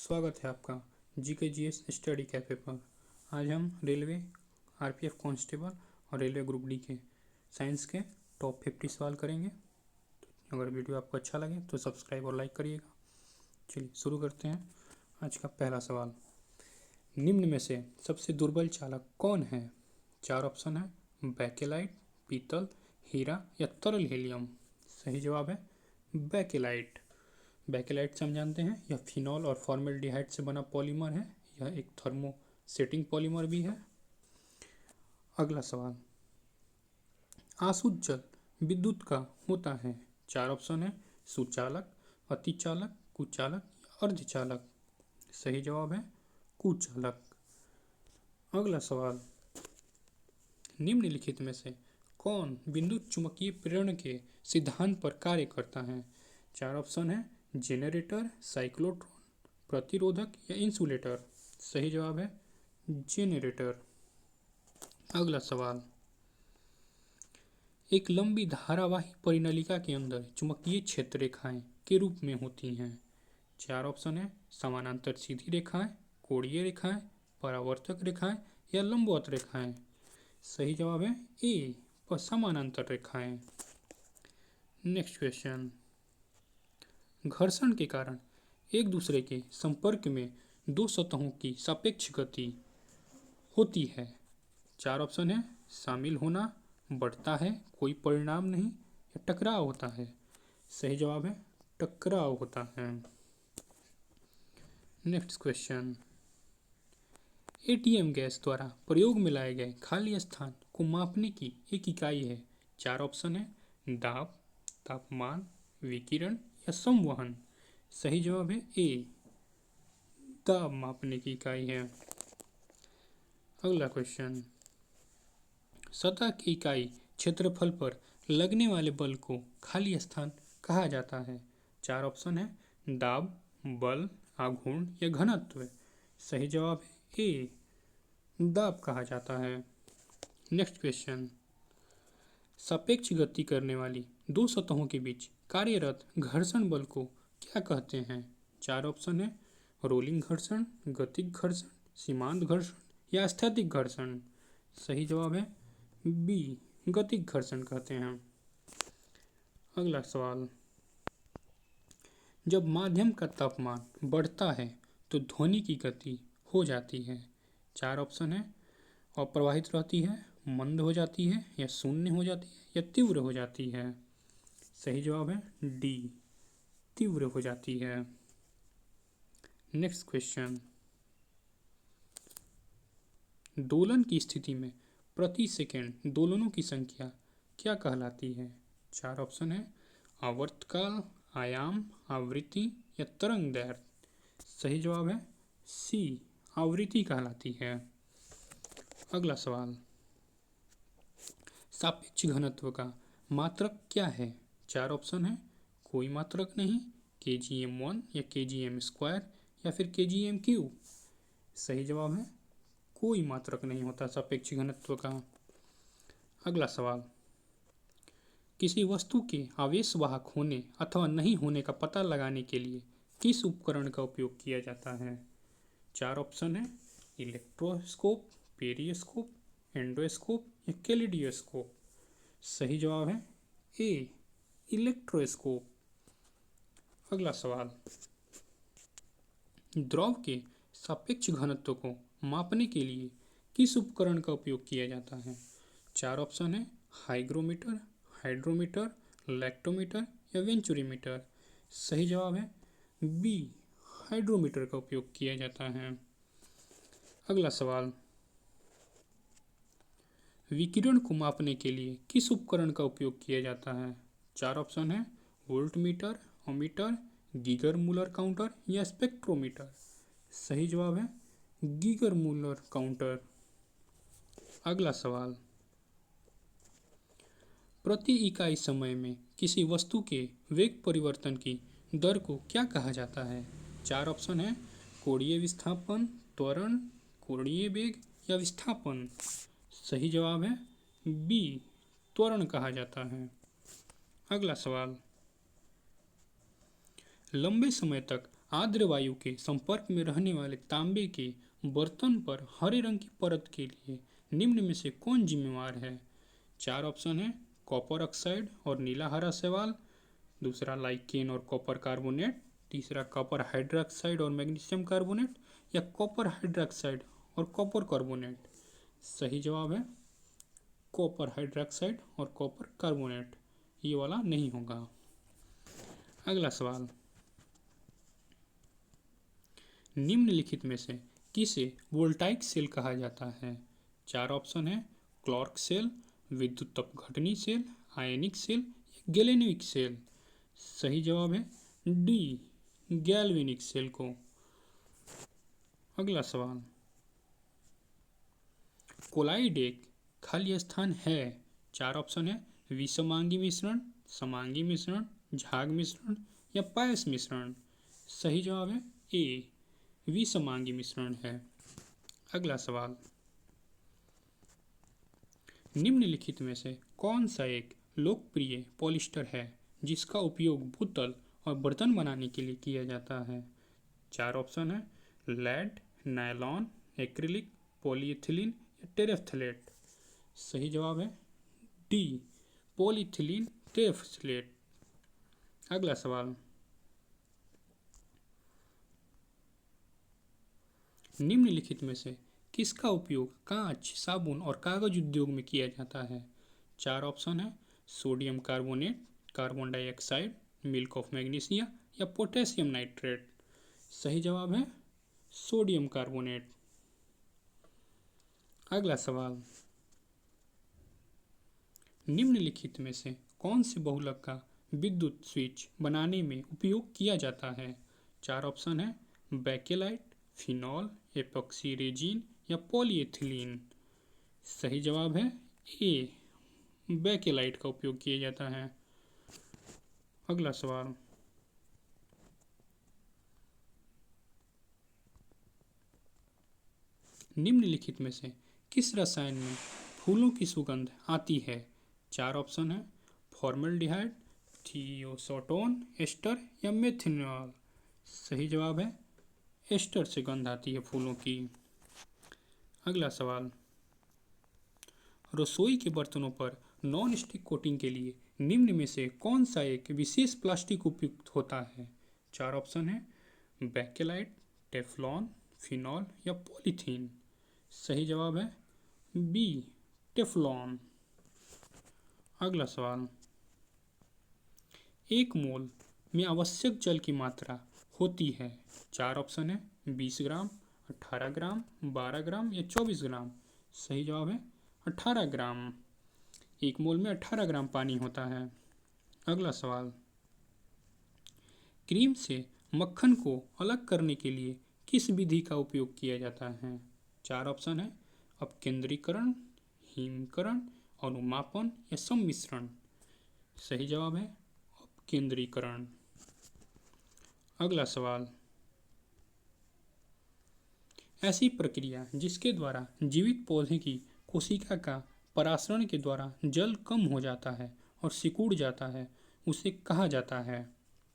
स्वागत है आपका GK/GS स्टडी कैफ़े पर। आज हम रेलवे RPF कांस्टेबल और रेलवे ग्रुप डी के साइंस के टॉप 50 सवाल करेंगे। अगर वीडियो आपको अच्छा लगे तो सब्सक्राइब और लाइक करिएगा। चलिए शुरू करते हैं। आज का पहला सवाल, निम्न में से सबसे दुर्बल चालक कौन है? 4 ऑप्शन है, बैकेलाइट, पीतल, हीरा या तरल हीलियम। सही जवाब है बैकेलाइट। बैकेलाइट से हम जानते हैं यह फिनॉल और फॉर्मेल्डिहाइड से बना पॉलीमर है। यह एक थर्मोसेटिंग पॉलीमर भी है। अगला सवाल, आसुत जल विद्युत का होता है। 4 ऑप्शन है, सुचालक, अतिचालक, कुचालक या अर्धचालक। सही जवाब है कुचालक। अगला सवाल, निम्नलिखित में से कौन विद्युत चुम्बकीय प्रेरण के सिद्धांत पर कार्य करता है? 4 ऑप्शन है, जेनरेटर, साइक्लोट्रॉन, प्रतिरोधक या इंसुलेटर। सही जवाब है जेनरेटर। अगला सवाल, एक लंबी धारावाही परिनलिका के अंदर चुंबकीय क्षेत्र रेखाएं के रूप में होती हैं। 4 ऑप्शन है, समानांतर सीधी रेखाएं, कोणीय रेखाएं, परावर्तक रेखाएं या लंबवत रेखाएं। सही जवाब है ए, समानांतर रेखाएं। नेक्स्ट क्वेश्चन, घर्षण के कारण एक दूसरे के संपर्क में दो सतहों की सापेक्ष गति होती है। 4 ऑप्शन है, शामिल होना, बढ़ता है, कोई परिणाम नहीं या टकराव होता है। सही जवाब है टकराव होता है। नेक्स्ट क्वेश्चन, ATM गैस द्वारा प्रयोग में लाए गए खाली स्थान को मापने की एक इकाई है। 4 ऑप्शन है, दाब, तापमान, विकिरण या संवहन। सही जवाब है ए, दाब मापने की इकाई है। अगला क्वेश्चन, सतह की इकाई क्षेत्रफल पर लगने वाले बल को खाली स्थान कहा जाता है। 4 ऑप्शन है, दाब, बल, आघूर्ण या घनत्व। सही जवाब है ए, दाब कहा जाता है। नेक्स्ट क्वेश्चन, सापेक्ष गति करने वाली दो सतहों के बीच कार्यरत घर्षण बल को क्या कहते हैं? 4 ऑप्शन है, रोलिंग घर्षण, गतिक घर्षण, सीमांत घर्षण या स्थैतिक घर्षण। सही जवाब है बी, गतिक घर्षण कहते हैं। अगला सवाल, जब माध्यम का तापमान बढ़ता है तो ध्वनि की गति हो जाती है। 4 ऑप्शन है, अप्रवाहित रहती है, मंद हो जाती है या शून्य हो जाती है या तीव्र हो जाती है। सही जवाब है डी, तीव्र हो जाती है। नेक्स्ट क्वेश्चन, दोलन की स्थिति में प्रति सेकंड दोलनों की संख्या क्या कहलाती है? 4 ऑप्शन है, आवर्तकाल, आयाम, आवृत्ति या तरंग दैर्घ्य। सही जवाब है सी, आवृत्ति कहलाती है। अगला सवाल, सापेक्ष घनत्व का मात्रक क्या है? 4 ऑप्शन है, कोई मात्रक नहीं, kgm1 या kgm² या फिर kgm³। सही जवाब है कोई मात्रक नहीं होता सापेक्ष घनत्व का। अगला सवाल, किसी वस्तु के आवेशवाहक होने अथवा नहीं होने का पता लगाने के लिए किस उपकरण का उपयोग किया जाता है? 4 ऑप्शन है, इलेक्ट्रोस्कोप, पेरिस्कोप, एंडोस्कोप या कैलिडियोस्कोप। सही जवाब है ए, इलेक्ट्रोस्कोप। अगला सवाल, द्रव के सापेक्ष घनत्व को मापने के लिए किस उपकरण का उपयोग किया जाता है? 4 ऑप्शन है, हाइग्रोमीटर, हाइड्रोमीटर, लैक्टोमीटर या वेंचुरीमीटर। सही जवाब है बी, हाइड्रोमीटर का उपयोग किया जाता है। अगला सवाल, विकिरण को मापने के लिए किस उपकरण का उपयोग किया जाता है? 4 ऑप्शन है, वोल्टमीटर, ओमीटर, गीगर मूलर काउंटर या स्पेक्ट्रोमीटर। सही जवाब है गीगर मूलर काउंटर। अगला सवाल, प्रति इकाई समय में किसी वस्तु के वेग परिवर्तन की दर को क्या कहा जाता है? 4 ऑप्शन है, कोणीय विस्थापन, त्वरण, कोणीय वेग या विस्थापन। सही जवाब है बी, त्वरण कहा जाता है। अगला सवाल, लंबे समय तक आर्द्र वायु के संपर्क में रहने वाले तांबे के बर्तन पर हरे रंग की परत के लिए निम्न में से कौन जिम्मेवार है? चार ऑप्शन है, कॉपर ऑक्साइड और नीला हरा शैवाल, दूसरा लाइकेन और कॉपर कार्बोनेट, तीसरा कॉपर हाइड्रोक्साइड और मैग्नीशियम कार्बोनेट, या कॉपर हाइड्रोक्साइड और कॉपर कार्बोनेट। सही जवाब है कॉपर हाइड्रोक्साइड और कॉपर कार्बोनेट, ये वाला नहीं होगा। अगला सवाल, निम्नलिखित में से किसे वोल्टाइक सेल कहा जाता है? चार ऑप्शन है, क्लार्क सेल, विद्युत अपघटनी सेल, आयनिक सेल, गैलेनिक सेल। सही जवाब है डी, गैल्वेनिक सेल को। अगला सवाल, कोलाइड एक खाली स्थान है? चार ऑप्शन है, विषमांगी मिश्रण, समांगी मिश्रण, झाग मिश्रण, या पायस मिश्रण। सही जवाब है ए, विषमांगी मिश्रण है। अगला सवाल, निम्नलिखित में से कौन सा एक लोकप्रिय पॉलिस्टर है जिसका उपयोग बोतल और बर्तन बनाने के लिए किया जाता है? चार ऑप्शन है, लेड, नायलॉन, एक्रिलिक, पॉलीइथिलीन या टेरेफ्थलेट। सही जवाब है डी, पॉलीइथिलीन टेरेफ्थलेट। अगला सवाल, निम्नलिखित में से किसका उपयोग कांच, साबुन और कागज उद्योग में किया जाता है? चार ऑप्शन है, sodium carbonate, carbon dioxide, milk of magnesia, या पोटेशियम नाइट्रेट। सही जवाब है सोडियम कार्बोनेट। अगला सवाल, निम्नलिखित में से कौन से बहुलक का विद्युत स्विच बनाने में उपयोग किया जाता है? चार ऑप्शन है, बेकेलाइट, फिनॉल, एपॉक्सी रेजिन, या पॉलीएथिलीन। सही जवाब है ए, बेकेलाइट का उपयोग किया जाता है। अगला सवाल, निम्नलिखित में से किस रसायन में फूलों की सुगंध आती है? चार ऑप्शन है, फॉर्मल्डिहाइड, थियोसोटोन एस्टर, या मेथनॉल। सही जवाब है एस्टर से गंध आती है फूलों की। अगला सवाल, रसोई के बर्तनों पर नॉन स्टिक कोटिंग के लिए निम्न में से कौन सा एक विशेष प्लास्टिक उपयुक्त होता है? चार ऑप्शन है, बेकेलाइट, टेफ्लॉन, फिनॉल, या पॉलीथीन। सही जवाब है बी, टेफ्लॉन। अगला सवाल, एक मोल में आवश्यक जल की मात्रा होती है? चार ऑप्शन है, 20 ग्राम, 18 ग्राम, 12 ग्राम, या 24 ग्राम। सही जवाब है 18 ग्राम। एक मोल में 18 ग्राम पानी होता है। अगला सवाल, क्रीम से मक्खन को अलग करने के लिए किस विधि का उपयोग किया जाता है? चार ऑप्शन है, अपकेंद्रीकरण, हिमकरण, अनुमापन, या सम्मिश्रण। सही जवाब है अपकेंद्रीकरण। अगला सवाल, ऐसी प्रक्रिया जिसके द्वारा जीवित पौधे की कोशिका का परासरण के द्वारा जल कम हो जाता है और सिकुड़ जाता है, उसे कहा जाता है?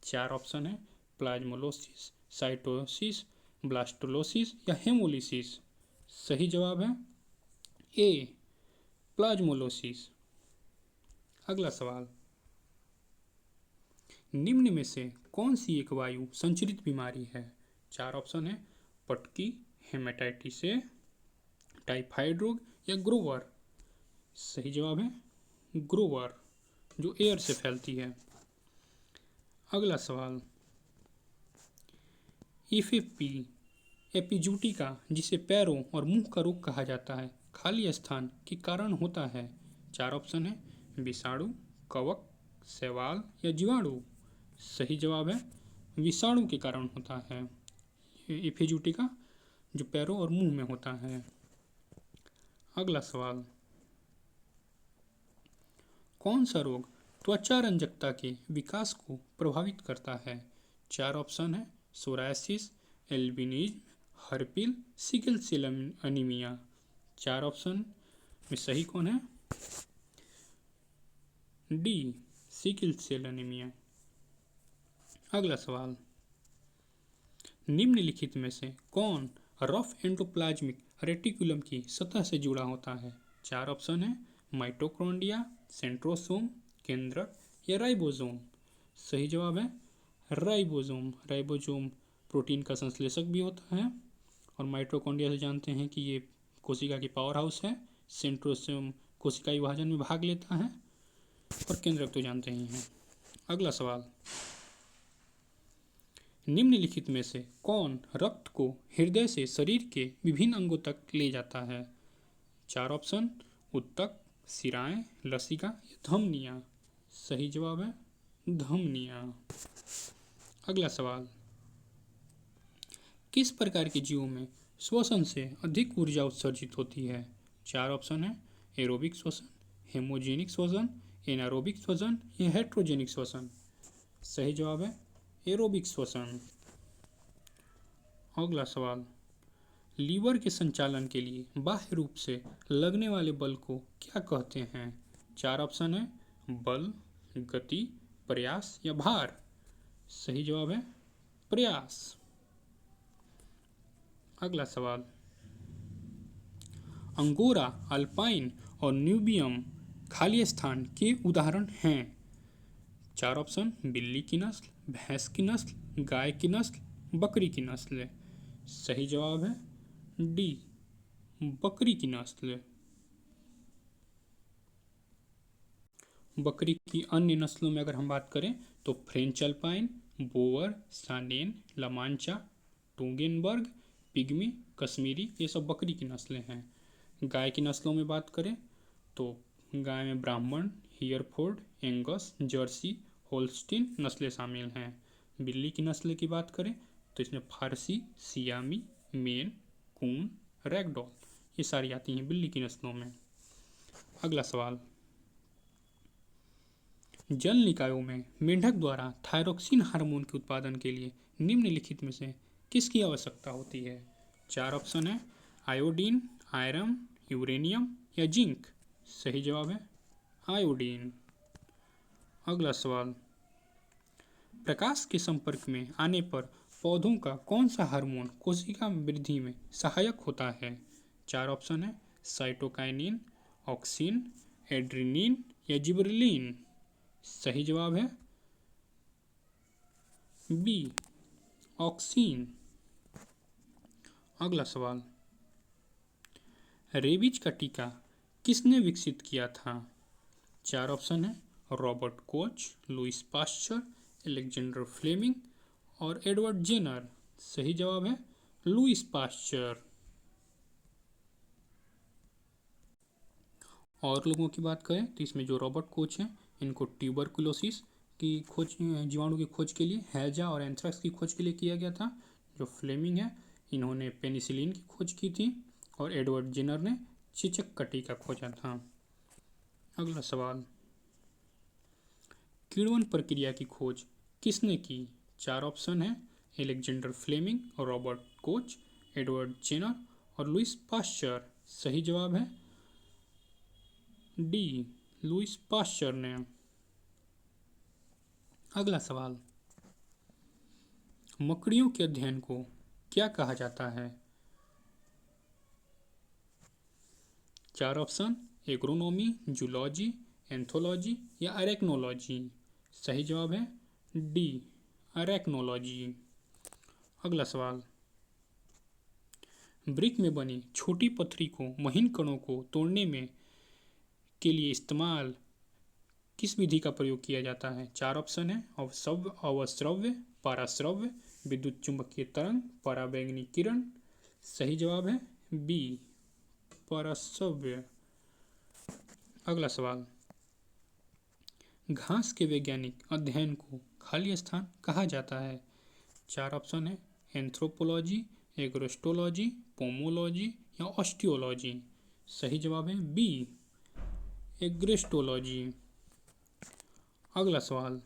चार ऑप्शन है, प्लाज्मोलोसिस, साइटोसिस, ब्लास्टोलोसिस, या हेमोलिसिस। सही जवाब है ए, प्लाज्मोलोसिस। अगला सवाल, निम्न में से कौन सी एक वायु संचरित बीमारी है? चार ऑप्शन है, पटकी, हेमेटाइटिस ए, टाइफाइड रोग, या ग्रोवर। सही जवाब है ग्रोवर, जो एयर से फैलती है। अगला सवाल, एफएफपी एपिजूटिका, जिसे पैरों और मुंह का रोग कहा जाता है, खाली स्थान के कारण होता है? चार ऑप्शन है, विषाणु, कवक, शैवाल, या जीवाणु। सही जवाब है विषाणु के कारण होता है एपिजूटिका, जो पैरों और मुंह में होता है। अगला सवाल, कौन सा रोग त्वचा रंजकता के विकास को प्रभावित करता है? चार ऑप्शन है, सोरायसिस, एल्बिनिज्म, हर्पिल, सिकल सेल अनीमिया। चार ऑप्शन में सही कौन है? D, sickle cell anaemia. अगला सवाल, निम्नलिखित में से कौन रफ एंडोप्लाज्मिक रेटिकुलम की सतह से जुड़ा होता है? 4 ऑप्शन है, माइटोकॉन्ड्रिया, सेंट्रोसोम, केंद्रक या राइबोसोम। सही जवाब है राइबोसोम। राइबोसोम प्रोटीन का संश्लेषक भी होता है। और माइटोकॉन्ड्रिया से जानते हैं कि ये कोशिका की पावर हाउस है। सेंट्रोसोम कोशिकाई विभाजन में भाग लेता है। और केंद्रक तो जानते ही हैं। अगला सवाल, निम्नलिखित में से कौन रक्त को हृदय से शरीर के विभिन्न अंगों तक ले जाता है? 4 ऑप्शन, उत्तक, शिराएं, लसिका या धमनियां। सही जवाब है धमनियां। अगला सवाल, किस प्रकार के जीवों में श्वसन से अधिक ऊर्जा उत्सर्जित होती है? 4 ऑप्शन है, एरोबिक श्वसन, हेमोजेनिक श्वसन, एनारोबिक श्वसन या हेट्रोजेनिक श्वसन। सही जवाब है एरोबिक श्वसन। अगला सवाल, लीवर के संचालन के लिए बाह्य रूप से लगने वाले बल को क्या कहते हैं? 4 ऑप्शन है, बल, गति, प्रयास या भार। सही जवाब है प्रयास। अगला सवाल, अंगोरा, अल्पाइन और न्यूबियम खाली स्थान के उदाहरण हैं? 4 ऑप्शन, बिल्ली की नस्ल, भैंस की नस्ल, गाय की नस्ल, बकरी की नस्ल। सही जवाब है डी, बकरी की नस्ल। बकरी की अन्य नस्लों में अगर हम बात करें तो फ्रेंच अल्पाइन, बोअर, सानेन, लामांचा, टूगेनबर्ग, पिग्मी, कश्मीरी, ये सब बकरी की नस्लें हैं। गाय की नस्लों में बात करें तो गाय में ब्राह्मण, हियरफोर्ड, एंगस, जर्सी, होल्स्टीन नस्लें शामिल हैं। बिल्ली की नस्ल की बात करें तो इसमें फारसी, सियामी, मेन, कून, रैगडॉल ये सारी आती हैं बिल्ली की नस्लों में। अगला सवाल, जल निकायों में मेंढक द्वारा थायरोक्सिन हार्मोन के उत्पादन के लिए निम्नलिखित में से किसकी आवश्यकता होती है? 4 ऑप्शन है, आयोडीन, आयरन, यूरेनियम या जिंक। सही जवाब है आयोडीन। अगला सवाल, प्रकाश के संपर्क में आने पर पौधों का कौन सा हार्मोन कोशिका वृद्धि में सहायक होता है? 4 ऑप्शन है, साइटोकाइनिन, ऑक्सिन, एड्रेनिन या जिबरेलिन। सही जवाब है बी, ऑक्सिन। अगला सवाल, रेबीज का टीका किसने विकसित किया था? 4 ऑप्शन है, Robert Koch, Louis Pasteur, Alexander Fleming और एडवर्ड जेनर। सही जवाब है लुइस पास्चर। और लोगों की बात करें तो इसमें जो रॉबर्ट कोच हैं इनको ट्यूबरकुलोसिस की खोज, जीवाणु की खोज के लिए, हैजा और एंथ्रेक्स की खोज के लिए किया गया था। जो फ्लेमिंग है इन्होंने पेनिसिलिन की खोज की थी। और एडवर्ड जेनर ने चेचक का टीका खोजा था। अगला सवाल, किण्वन प्रक्रिया की खोज किसने की? 4 ऑप्शन है, Alexander Fleming, Robert Koch, Edward Jenner और लुइस पास्चर। सही जवाब है डी, लुइस पास्चर ने। अगला सवाल, मकड़ियों के अध्ययन को क्या कहा जाता है? 4 ऑप्शन, एग्रोनॉमी, जूलॉजी, एंथोलॉजी या अरेक्नोलॉजी। सही जवाब है डी, अरेक्नोलॉजी। अगला सवाल, ब्रिक में बनी छोटी पत्थरी को महीन कणों को तोड़ने में के लिए इस्तेमाल किस विधि का प्रयोग किया जाता है? 4 ऑप्शन है, अवश्रव्य, पराश्रव्य, विद्युत चुंबकीय तरंग, पराबैंगनी किरण। सही जवाब है बी, पराश्रव्य। अगला सवाल, घास के वैज्ञानिक अध्ययन को खाली स्थान कहा जाता है? 4 ऑप्शन है, एंथ्रोपोलॉजी, एग्रोस्टोलॉजी, पोमोलॉजी या ऑस्टियोलॉजी। सही जवाब है बी, एग्रोस्टोलॉजी। अगला सवाल,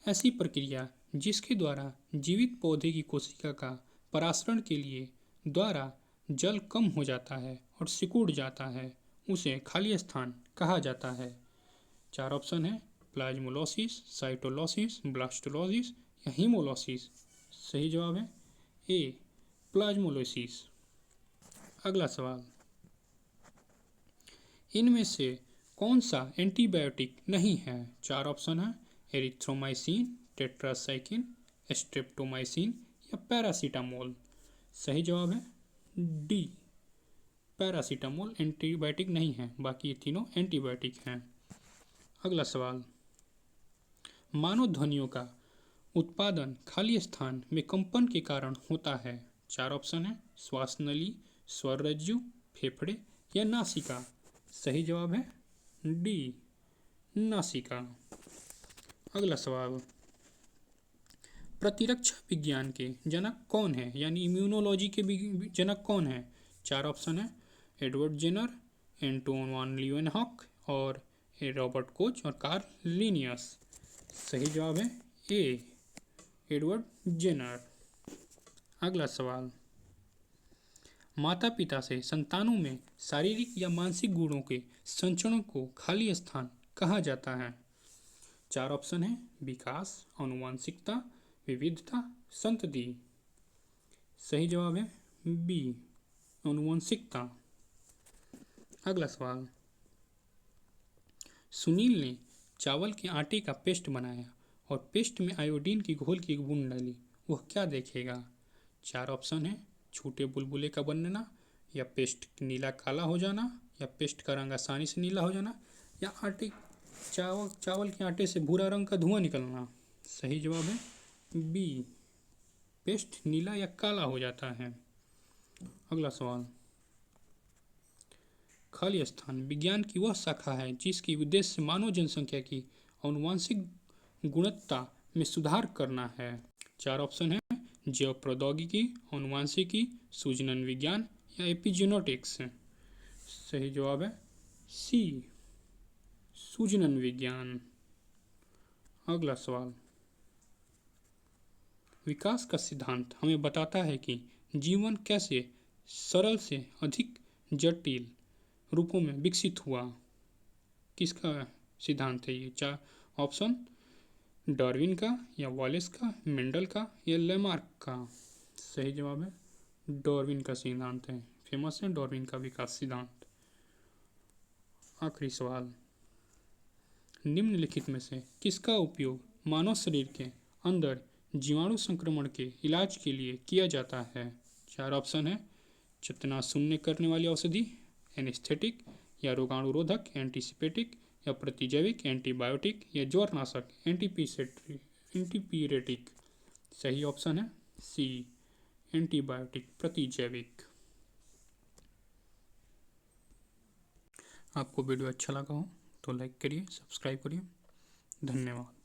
ऐसी प्रक्रिया जिसके द्वारा जीवित पौधे की कोशिका का परासरण के लिए द्वारा जल कम हो जाता है और सिकुड़ जाता है उसे खाली स्थान कहा जाता है? 4 ऑप्शन है, प्लाज्मोलोसिस, साइटोलोसिस, ब्लास्टोलोसिस या हीमोलोसिस। सही जवाब है ए प्लाज्मोलाइसिस। अगला सवाल, इनमें से कौन सा एंटीबायोटिक नहीं है? चार ऑप्शन है, एरिथ्रोमाइसिन, टेट्रासाइक्लिन, स्ट्रेप्टोमाइसिन या पैरासीटामोल। सही जवाब है डी पैरासीटामोल एंटीबायोटिक नहीं है, बाकी ये तीनों एंटीबायोटिक हैं। अगला सवाल, मानव ध्वनियों का उत्पादन खाली स्थान में कंपन के कारण होता है। चार ऑप्शन है, श्वास नली, स्वर रज्जु, फेफड़े या नासिका। सही जवाब है डी नासिका। अगला सवाल, प्रतिरक्षा विज्ञान के जनक कौन है, यानी इम्यूनोलॉजी के जनक कौन है? चार ऑप्शन है, एडवर्ड जेनर, एंटोन वान लीeuwenhoek और रॉबर्ट कोच और कार्ल लिनियस। सही जवाब है ए एडवर्ड जेनर। अगला सवाल, माता पिता से संतानों में शारीरिक या मानसिक गुणों के संचरण को खाली स्थान कहा जाता है। चार ऑप्शन है, विकास, आनुवंशिकता, विविधता, संतति। सही जवाब है बी आनुवंशिकता। अगला सवाल, सुनील ने चावल के आटे का पेस्ट बनाया और पेस्ट में आयोडीन की घोल की एक बूंद डाली, वह क्या देखेगा? चार ऑप्शन है, छोटे बुलबुले का बनना, या पेस्ट नीला काला हो जाना, या पेस्ट का रंग आसानी से नीला हो जाना, या चावल के आटे से भूरा रंग का धुआं निकलना। सही जवाब है बी पेस्ट नीला या काला हो जाता है। अगला सवाल, खाली स्थान विज्ञान की वह शाखा है जिसकी उद्देश्य मानव जनसंख्या की आनुवंशिक गुणवत्ता में सुधार करना है। चार ऑप्शन है, जैव प्रौद्योगिकी, आनुवंशिकी, सूजन विज्ञान या एपिजेनेटिक्स। सही जवाब है सी सूजन विज्ञान। अगला सवाल, विकास का सिद्धांत हमें बताता है कि जीवन कैसे सरल से अधिक जटिल रूपों में विकसित हुआ। किसका सिद्धांत है ये? चार ऑप्शन, डार्विन का या वॉलेस का, मेंडल का या लेमार्क का। सही जवाब है डार्विन का सिद्धांत है, फेमस है डार्विन का विकास सिद्धांत। आखिरी सवाल, निम्नलिखित में से किसका उपयोग मानव शरीर के अंदर जीवाणु संक्रमण के इलाज के लिए किया जाता है? चार ऑप्शन है, चेतना शून्य करने वाली औषधि, एनेस्थेटिक या रोगाणुरोधक एंटीसिपेटिक, या प्रतिजैविक एंटीबायोटिक, या ज्वरनाशक एंटीपीरेटिक। सही ऑप्शन है सी एंटीबायोटिक प्रतिजैविक। आपको वीडियो अच्छा लगा हो तो लाइक करिए, सब्सक्राइब करिए। धन्यवाद।